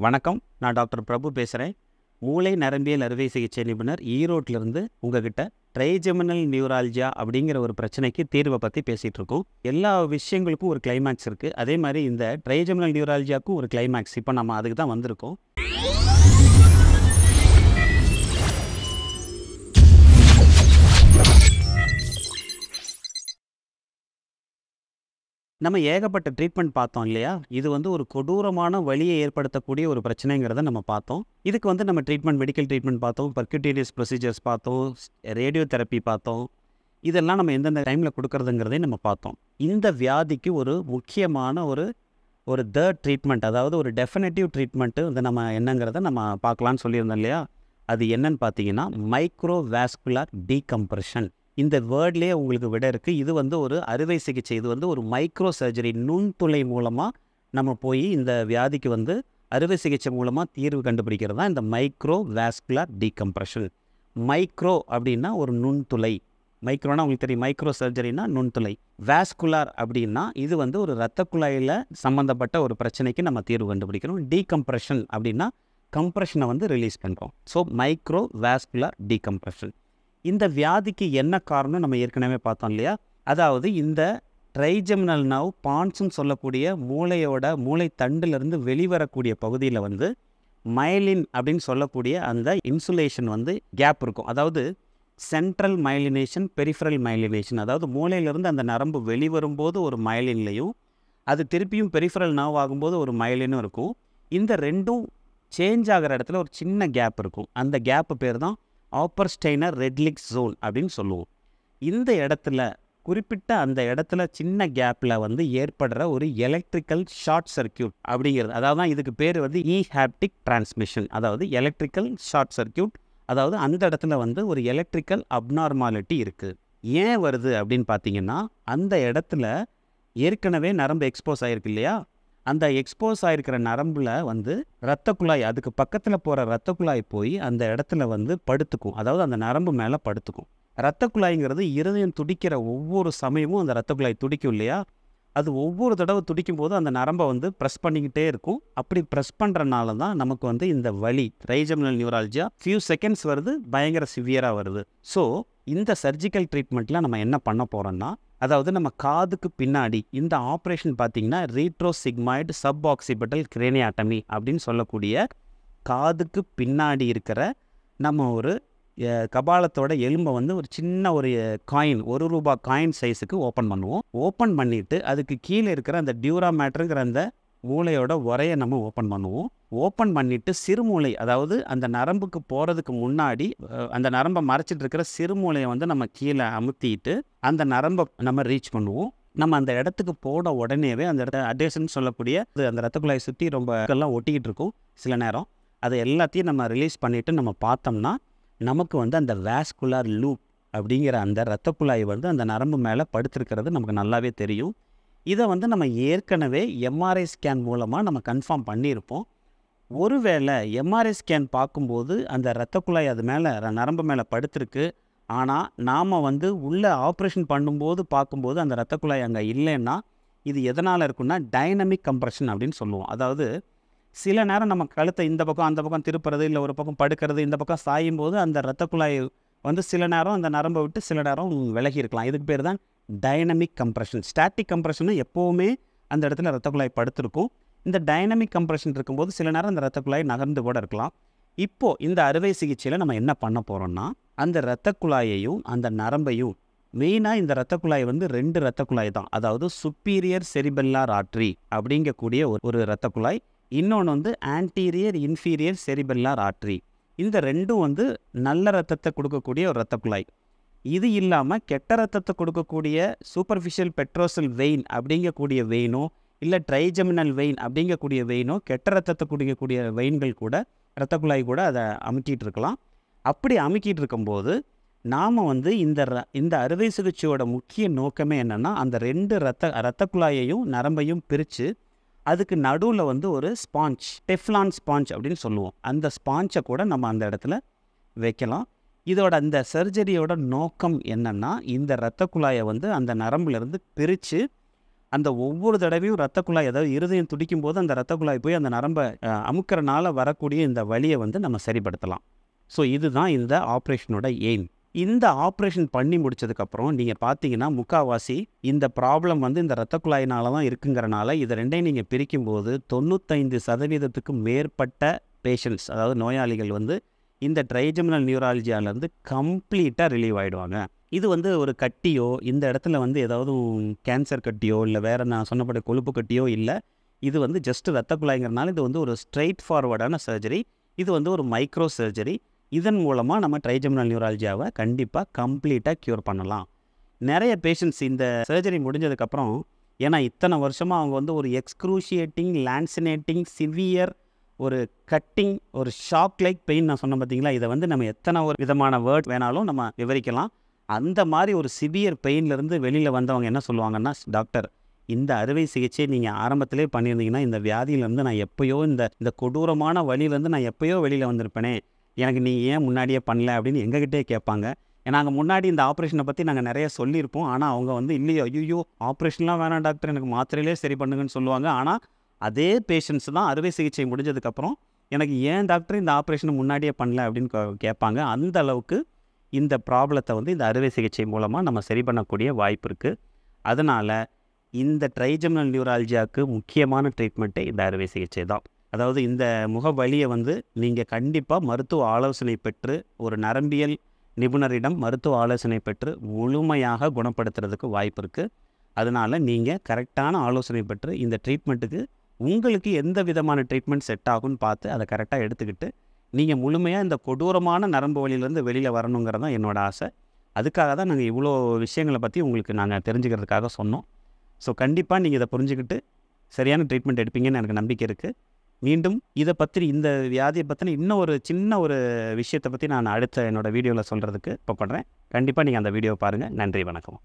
வணக்கம். நான் டாக்டர் பிரபு பேசுகிறேன். மூளை நரம்பியல் அறுவை சிகிச்சை நிபுணர், ஈரோட்டிலிருந்து உங்ககிட்ட ட்ரைஜெமினல் நியூரால்ஜியா அப்படிங்கிற ஒரு பிரச்சனைக்கு தீர்வை பற்றி பேசிகிட்டு இருக்கோம். எல்லா விஷயங்களுக்கும் ஒரு கிளைமேக்ஸ் இருக்குது. அதே மாதிரி இந்த ட்ரைஜெமினல் நியூரால்ஜியாவுக்கும் ஒரு கிளைமேக்ஸ். இப்போ நம்ம அதுக்கு தான் வந்திருக்கோம். நம்ம ஏகப்பட்ட ட்ரீட்மெண்ட் பார்த்தோம் இல்லையா? இது ஒரு கொடூரமான வலியை ஏற்படுத்தக்கூடிய ஒரு பிரச்சனைங்கிறத நம்ம பார்த்தோம். இதுக்கு நம்ம மெடிக்கல் ட்ரீட்மெண்ட் பார்த்தோம், பர்க்யூட்டேனியஸ் ப்ரொசீஜர்ஸ் பார்த்தோம், ரேடியோ தெரப்பி பார்த்தோம். இதெல்லாம் நம்ம எந்தெந்த டைமில் கொடுக்கறதுங்கிறதையும் நம்ம பார்த்தோம். இந்த வியாதிக்கு ஒரு முக்கியமான ஒரு தேர்ட் ட்ரீட்மெண்ட், அதாவது ஒரு டெஃபினட்டிவ் ட்ரீட்மெண்ட்டு நம்ம என்னங்கிறத நம்ம பார்க்கலான்னு சொல்லியிருந்தோம் இல்லையா? அது என்னன்னு பார்த்தீங்கன்னா, மைக்ரோவாஸ்குலர் டீகம்ப்ரெஷன். இந்த வேர்ட்லேயே உங்களுக்கு விட இருக்குது. இது ஒரு அறுவை சிகிச்சை. இது ஒரு மைக்ரோ சர்ஜரி, நுண்துளை மூலமாக நம்ம போய் இந்த வியாதிக்கு அறுவை சிகிச்சை மூலமாக தீர்வு கண்டுபிடிக்கிறது தான் இந்த மைக்ரோவாஸ்குலர் டீகம்ப்ரெஷன். மைக்ரோ அப்படின்னா ஒரு நுண்துளை. மைக்ரோனா உங்களுக்கு தெரியும், மைக்ரோ சர்ஜரினா நுண்துளை. வாஸ்குலார் அப்படின்னா இது ஒரு இரத்த குழாயில் சம்மந்தப்பட்ட ஒரு பிரச்சனைக்கு நம்ம தீர்வு கண்டுபிடிக்கிறோம். டீகம்ப்ரெஷன் அப்படின்னா கம்ப்ரெஷனை ரிலீஸ் பண்ணுறோம். So microvascular decompression. இந்த வியாதிக்கு என்ன காரணம் நம்ம ஏற்கனவே பார்த்தோம் இல்லையா? அதாவது இந்த ட்ரைஜெமினல் நர்வ் பான்ஸ்ன்னு சொல்லக்கூடிய மூளை தண்டிலிருந்து வெளிவரக்கூடிய பகுதியில் மைலின் அப்படின்னு சொல்லக்கூடிய அந்த இன்சுலேஷன் கேப் இருக்கும். அதாவது சென்ட்ரல் மைலினேஷன், பெரிஃபரல் மைலினேஷன். அதாவது மூளையிலிருந்து அந்த நரம்பு வெளிவரும்போது ஒரு மைலின்லையும், அது திருப்பியும் பெரிஃபரல் நர்வ் ஆகும்போது ஒரு மைலினும் இருக்கும். இந்த ரெண்டும் சேஞ்ச் ஆகிற இடத்துல ஒரு சின்ன கேப் இருக்கும். அந்த கேப்பு பேர் தான் ஆப்பர்ஸ்டைனர் ரெட்லிக்ஸ் ஜோன் அப்படின்னு சொல்லுவோம். இந்த இடத்துல குறிப்பிட்ட அந்த இடத்துல சின்ன கேப்பில் ஏற்படுற ஒரு எலக்ட்ரிக்கல் ஷார்ட் சர்க்கியூட் அப்படிங்கிறது, அதாவது இதுக்கு பேர் ஹாப்டிக் டிரான்ஸ்மிஷன். அதாவது எலக்ட்ரிக்கல் ஷார்ட் சர்க்கியூட். அதாவது அந்த இடத்துல ஒரு எலக்ட்ரிக்கல் அப்நார்மாலிட்டி இருக்குது. ஏன் வருது அப்படின்னு பார்த்தீங்கன்னா, அந்த இடத்துல ஏற்கனவே நரம்பு எக்ஸ்போஸ் ஆகிருக்கு இல்லையா? அந்த எக்ஸ்போஸ் ஆகிருக்கிற நரம்பில் இரத்த குழாய், அதுக்கு பக்கத்தில் போகிற இரத்த குழாய் போய் அந்த இடத்துல படுத்துக்கும். அதாவது அந்த நரம்பு மேலே படுத்துக்கும். இரத்த குழாய்ங்கிறது இருதயம் துடிக்கிற ஒவ்வொரு சமயமும் அந்த இரத்த குழாய் துடிக்கும் இல்லையா? அது ஒவ்வொரு தடவை துடிக்கும் போது அந்த நரம்பை ப்ரெஸ் பண்ணிக்கிட்டே இருக்கும். அப்படி ப்ரெஸ் பண்ணுறனால தான் நமக்கு இந்த வலி, ட்ரைஜெமினல் நியூரால்ஜியா ஃபியூ செகண்ட்ஸ் வருது, பயங்கர சிவியராக வருது. ஸோ இந்த சர்ஜிக்கல் ட்ரீட்மெண்ட்டில் நம்ம என்ன பண்ண போகிறோம்னா, அதாவது நம்ம காதுக்கு பின்னாடி இந்த ஆப்ரேஷன் பார்த்திங்கன்னா ரீட்ரோசிக்மாய்டு சப்ஆக்சிபிட்டல் கிரேனியாட்டமி அப்படின்னு சொல்லக்கூடிய காதுக்கு பின்னாடி இருக்கிற நம்ம ஒரு கபாலத்தோட எலும்பை ஒரு சின்ன ஒரு காயின், ₹1 காயின் சைஸுக்கு ஓப்பன் பண்ணுவோம். ஓப்பன் பண்ணிவிட்டு அதுக்கு கீழே இருக்கிற அந்த டியூராமேட்டருங்கிற அந்த மூளையோட உரையை நம்ம ஓப்பன் பண்ணுவோம். ஓப்பன் பண்ணிவிட்டு சிறுமூளை, அதாவது அந்த நரம்புக்கு போகிறதுக்கு முன்னாடி அந்த நரம்பை மறைச்சிட்டு இருக்கிற சிறுமூளையை நம்ம கீழே அமுத்திட்டு அந்த நரம்பை நம்ம ரீச் பண்ணுவோம். நம்ம அந்த இடத்துக்கு போன உடனேவே அந்த இடத்த அடேஷன் சொல்லக்கூடிய அந்த இரத்த குழாயை சுற்றி ரொம்ப எல்லாம் ஒட்டிக்கிட்டு இருக்கும் சில நேரம். அதை எல்லாத்தையும் நம்ம ரிலீஸ் பண்ணிவிட்டு நம்ம பார்த்தோம்னா நமக்கு அந்த வாஸ்குலர் லூப் அப்படிங்கிற அந்த இரத்த குழாய் அந்த நரம்பு மேலே படுத்திருக்கிறது நமக்கு நல்லாவே தெரியும். இதை நம்ம ஏற்கனவே எம்ஆர்ஐ ஸ்கேன் மூலமாக நம்ம கன்ஃபார்ம் பண்ணியிருப்போம். ஒருவேளை எம்ஆர்ஐ ஸ்கேன் பார்க்கும்போது அந்த இரத்த குழாய் அது மேலே நரம்பு மேலே படுத்திருக்கு, ஆனால் நாம் உள்ளே ஆப்ரேஷன் பண்ணும்போது பார்க்கும்போது அந்த இரத்த குழாய் அங்கே இல்லைன்னா இது எதனால் இருக்குன்னா டைனமிக் கம்ப்ரெஷன் அப்படின்னு சொல்லுவோம். அதாவது சில நேரம் நம்ம கழுத்தை இந்த பக்கம் அந்த பக்கம் திருப்புறது, இல்லை ஒரு பக்கம் படுக்கிறது, இந்த பக்கம் சாயும் போது அந்த இரத்த குழாய் சில நேரம் அந்த நரம்பை விட்டு சில நேரம் விலகி இருக்கலாம். இதுக்கு பேர் தான் டைனமிக் கம்ப்ரெஷன். ஸ்டாட்டிக் கம்ப்ரெஷன் எப்போவுமே அந்த இடத்துல இரத்த குழாய் படுத்திருக்கும். இந்த டைனமிக் கம்ப்ரெஷன் இருக்கும்போது சில நேரம் அந்த இரத்த குழாய் நகர்ந்து கூட இருக்கலாம். இப்போது இந்த அறுவை சிகிச்சையில் நம்ம என்ன பண்ண போகிறோம்னா, அந்த இரத்த குழாயையும் அந்த நரம்பையும், மெயினாக இந்த இரத்த குழாய் 2 இரத்த குழாய் தான். அதாவது சுப்பீரியர் செரிபெல்லார் ஆர்ட்ரி அப்படிங்கக்கூடிய ஒரு இரத்த குழாய், இன்னொன்று ஆன்டீரியர் இன்ஃபீரியர் செரிபெல்லார் ஆர்ட்ரி. இந்த ரெண்டும் நல்ல ரத்தத்தை கொடுக்கக்கூடிய ஒரு இரத்த குழாய். இது இல்லாமல் கெட்ட ரத்தத்தை கொடுக்கக்கூடிய சூப்பர்ஃபிஷியல் பெட்ரோசல் வெயின் அப்படிங்கக்கூடிய வெயினோ, இல்லை ட்ரைஜெமினல் வெயின் அப்படிங்கக்கூடிய வெயினோ, கெட்ட ரத்தத்தை குடிக்கக்கூடிய வெயின்கள் கூட இரத்த குழாய் கூட அதை அமுக்கிட்டு இருக்கலாம். அப்படி அமுக்கிட்டு இருக்கும்போது நாம் இந்த அறுவை சிகிச்சையோட முக்கிய நோக்கமே என்னென்னா, அந்த 2 இரத்த குழாயையும் நரம்பையும் பிரித்து அதுக்கு நடுவில் ஒரு ஸ்பாஞ்ச், டெஃப்லான் ஸ்பாஞ்ச் அப்படின்னு சொல்லுவோம். அந்த ஸ்பாஞ்சை கூட நம்ம அந்த இடத்துல வைக்கலாம். இதோட அந்த சர்ஜரியோட நோக்கம் என்னென்னா, இந்த இரத்த குழாயை அந்த நரம்புலேருந்து பிரித்து அந்த ஒவ்வொரு தடவையும் ரத்த குழாய், அதாவது இருதயம் துடிக்கும்போது அந்த ரத்த குழாய் போய் அந்த நரம்பை அமுக்கிறனால வரக்கூடிய இந்த வலியை வந்து நம்ம சரிப்படுத்தலாம். ஸோ இதுதான் இந்த ஆப்ரேஷனோட எய்ம். இந்த ஆப்ரேஷன் பண்ணி முடிச்சதுக்கப்புறம் நீங்கள் பார்த்தீங்கன்னா முக்கால்வாசி இந்த ப்ராப்ளம் வந்து இந்த ரத்த குழாயினால தான் இருக்குங்கிறனால இதை ரெண்டையும் நீங்கள் பிரிக்கும்போது 95% மேற்பட்ட பேஷண்ட்ஸ், அதாவது நோயாளிகள் வந்து இந்த ட்ரைஜெமினல் நியூராலஜியாலேருந்து கம்ப்ளீட்டாக ரிலீவ் ஆகிடுவாங்க. இது வந்து ஒரு கட்டியோ, இந்த இடத்துல வந்து ஏதாவது கேன்சர் கட்டியோ இல்லை வேறு நான் சொன்னபடி கொழுப்பு கட்டியோ இல்லை. இது வந்து ஜஸ்ட் ரத்த குழாய்ங்கிறனால இது வந்து ஒரு ஸ்ட்ரெயிட் ஃபார்வர்டான சர்ஜரி. இது வந்து ஒரு மைக்ரோ சர்ஜரி. இதன் மூலமாக நம்ம ட்ரைஜெமினல் நியூராலஜியாவை கண்டிப்பாக கம்ப்ளீட்டாக க்யூர் பண்ணலாம். நிறைய பேஷண்ட்ஸ் இந்த சர்ஜரி முடிஞ்சதுக்கப்புறம், ஏன்னா இத்தனை வருஷமாக அவங்க வந்து ஒரு எக்ஸ்க்ரூஷியேட்டிங், லான்சினேட்டிங், சிவியர், ஒரு கட்டிங், ஒரு ஷாக் லைக் பெயின் நான் சொன்னேன் பார்த்தீங்களா, இதை வந்து நம்ம எத்தனை ஒரு விதமான வேர்ட் வேணாலும் நம்ம விவரிக்கலாம். அந்த மாதிரி ஒரு சிவியர் பெயின்லேருந்து வெளியில் வந்தவங்க என்ன சொல்லுவாங்கன்னா, டாக்டர் இந்த அறுவை சிகிச்சை நீங்கள் ஆரம்பத்திலே பண்ணியிருந்தீங்கன்னா இந்த வியாதியிலேருந்து நான் எப்போயோ இந்த கொடூரமான வலியிலேருந்து நான் எப்போயோ வெளியில் வந்திருப்பேனே, எனக்கு நீங்கள் ஏன் முன்னாடியே பண்ணல அப்படின்னு எங்ககிட்டே கேட்பாங்க. ஏன்னா நாங்கள் முன்னாடி இந்த ஆப்ரேஷனை பற்றி நாங்கள் நிறைய சொல்லியிருப்போம். ஆனால் அவங்க வந்து இல்லையோ, ஐயோ ஆப்ரேஷன்லாம் வேணாம் டாக்டர், எனக்கு மாத்திரையிலே சரி பண்ணுங்கன்னு சொல்லுவாங்க. ஆனால் அதே பேஷண்ட்ஸ் தான் அறுவை சிகிச்சை முடிஞ்சதுக்கப்புறம் எனக்கு ஏன் டாக்டர் இந்த ஆப்ரேஷனை முன்னாடியே பண்ணல அப்படின்னு கேட்பாங்க. அந்த அளவுக்கு இந்த ப்ராப்ளத்தை வந்து இந்த அறுவை சிகிச்சை மூலமாக நம்ம சரி பண்ணக்கூடிய வாய்ப்பு இருக்குது. அதனால் இந்த ட்ரைஜெமினல் நியூராலஜியாவுக்கு முக்கியமான ட்ரீட்மெண்ட்டே இந்த அறுவை சிகிச்சை தான். அதாவது இந்த முகவலியை வந்து நீங்கள் கண்டிப்பாக மருத்துவ ஆலோசனை பெற்று, ஒரு நரம்பியல் நிபுணரிடம் மருத்துவ ஆலோசனை பெற்று முழுமையாக குணப்படுத்துறதுக்கு வாய்ப்பு இருக்குது. அதனால் நீங்கள் கரெக்டான ஆலோசனை பெற்று இந்த ட்ரீட்மெண்ட்டுக்கு உங்களுக்கு எந்த விதமான ட்ரீட்மெண்ட் செட் ஆகும்னு பார்த்து அதை கரெக்டாக எடுத்துக்கிட்டு நீங்கள் முழுமையாக இந்த கொடூரமான நரம்பு வலியிலேருந்து வெளியில் வரணுங்கிறது தான் என்னோடய ஆசை. அதுக்காக தான் நாங்கள் இவ்வளோ விஷயங்களை பற்றி உங்களுக்கு நாங்கள் தெரிஞ்சுக்கிறதுக்காக சொன்னோம். ஸோ கண்டிப்பாக நீங்கள் இதை புரிஞ்சுக்கிட்டு சரியான ட்ரீட்மெண்ட் எடுப்பீங்கன்னு எனக்கு நம்பிக்கை இருக்குது. மீண்டும் இதை பற்றி, இந்த வியாதியை பற்றின இன்னும் ஒரு சின்ன ஒரு விஷயத்தை பற்றி நான் அடுத்த என்னோடய வீடியோவில் சொல்கிறதுக்கு இப்போ பண்ணுறேன். கண்டிப்பாக நீங்கள் அந்த வீடியோவை பாருங்கள். நன்றி, வணக்கம்.